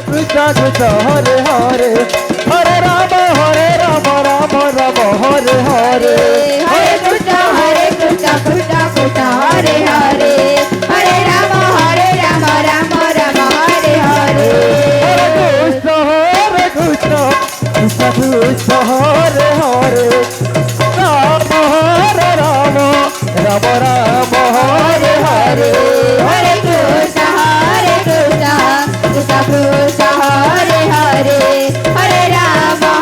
Krishna Krishna Hare Hare Hare Rama Rama Rama Hare Hare Hare Krishna Krishna Krishna Hare Hare Hare Rama Rama Rama Hare Hare Hare Krishna Krishna Krishna Hare Hare Rama Rama Rama Rama Hare Hare Hare Krishna Krishna Krishna Hare Hare Hare Rama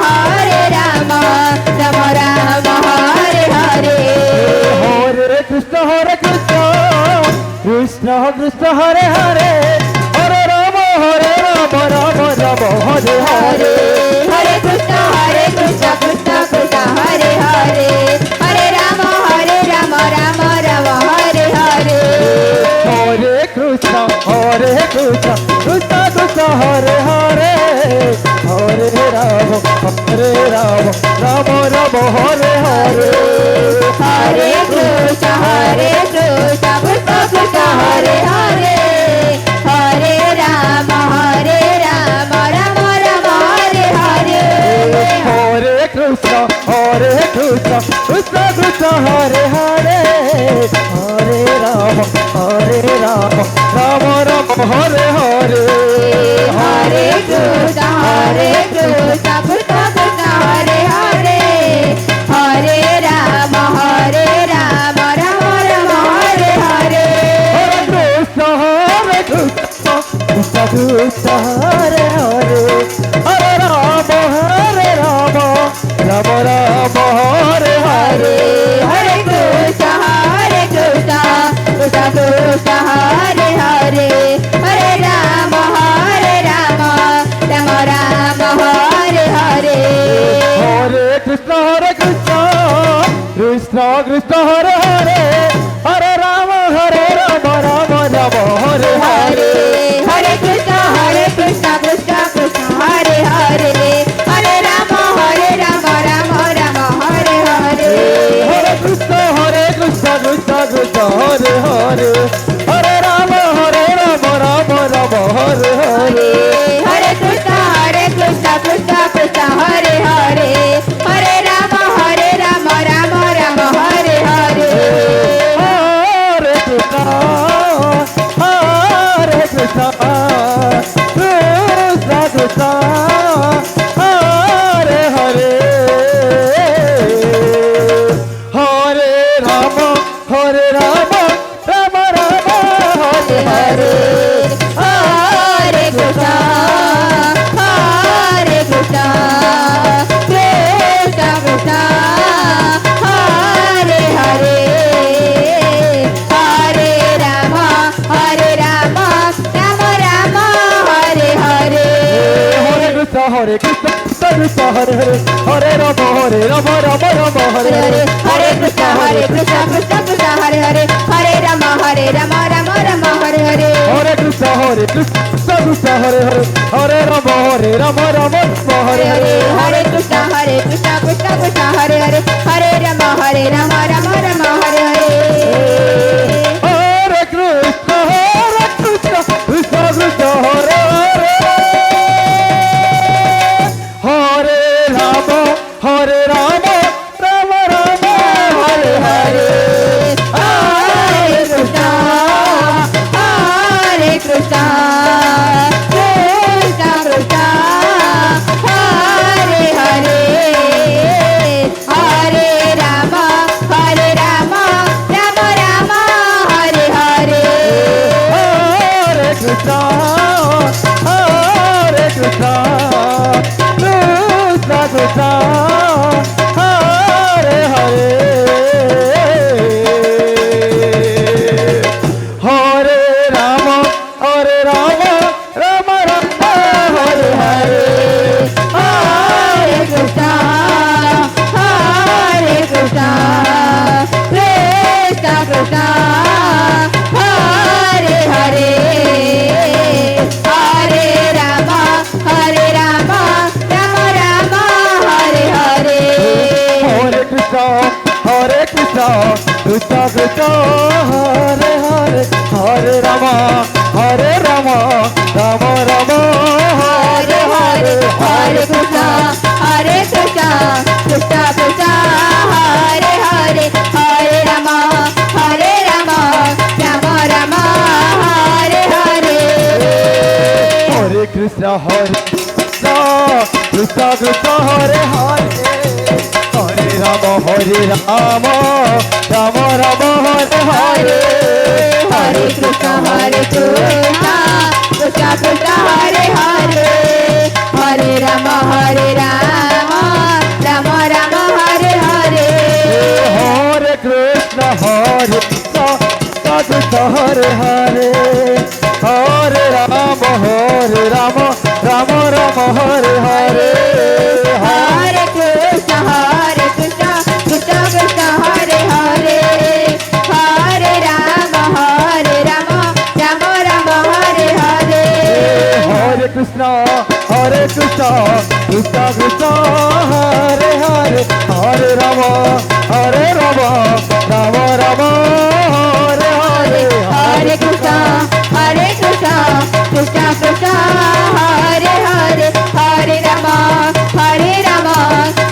Rama Rama Hare Hare Hare Krishna Krishna Krishna Hare Hare Hare Rama Rama Rama Hare Hare Hare Krishna Krishna Krishna Hare Hare Hare Rama Rama Rama Hare Hare Hare Krishna Krishna Krishna Hare Hare Hare Rama Rama Rama Hare Hare Hare Krishna Krishna Krishna Hare Hare Hare Rama Rama Rama Hare Hare Hare Krishna Krishna Krishna Hare Hare Hare Rama Rama Rama Hare Hare Hare Krishna Krishna Krishna Hare Hare Hare Rama Rama Rama Hare Hare Hare Krishna Krishna Hare Hare Hare Rama Rama Rama Hare Hare Hare Krishna Krishna Krishna Hare Hare Hare Rama Rama Rama Hare Hare Hare Krishna Krishna Krishna Hare Hare Hare Rama Rama Rama Hare Hare Hare Krishna Krishna Krishna Hare Hare Hare Rama Rama Rama Hare Hare Hare Krishna Krishna Krishna Hare Hare Hare Rama Rama Rama Hare Hare Hare Krishna Krishna Krishna Hare Hare Hare Rama Rama Rama Hare Hare Hare Krishna Krishna Krishna Hare Hare Hare Rama Rama Rama Hare Hare Hare Krishna Krishna Krishna Hare Hare Hare Rama Rama Rama Hare Hare Hare Krishna Krishna Hare Hare Hare Rama Rama Rama Hare Hare Hare Krishna Krishna Hare Hare Hare Rama Rama Rama Hare Hare Hare Krishna Krishna Hare Hare Hare Rama Rama Rama Hare Hare Hare Krishna Krishna Hare Hare Hare Rama Rama Rama Hare Hare Hare Krishna Krishna Krishna Hare Hare Hare Rama Rama Rama Hare Hare Hare Krishna Krishna Krishna Hare Hare Hare Rama Rama Rama Hare Hare Hare Krishna Krishna Krishna Hare Hare Hare Rama Rama Rama Hare Hare Hare Krishna Krishna Krishna Hare Hare Hare Rama Rama Rama Hare Hare Hare Krishna Krishna Krishna Hare Hare Hare Rama Rama Rama Krishna Krishna Krishna Hare Hare Hare Ram Ram Ram Hare Hare Hare Krishna Hare Krishna Krishna Krishna Hare Hare Hare Rama Rama Rama Hare Hare Hare Krishna Krishna Hare Hare Hare Ram Ram Ram Hare Hare Hare Krishna Krishna Krishna Hare Hare Hare Rama Rama Rama Hare Hare Hare Krishna Krishna Krishna Hare Hare Hare Ram Ram Ram Hare Hare Hare Krishna Krishna Krishna Hare Hare Hare Rama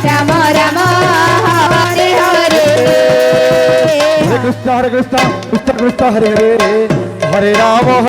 Rama Rama Hare Hare Krishna Krishna Krishna Hare Hare Hare Ram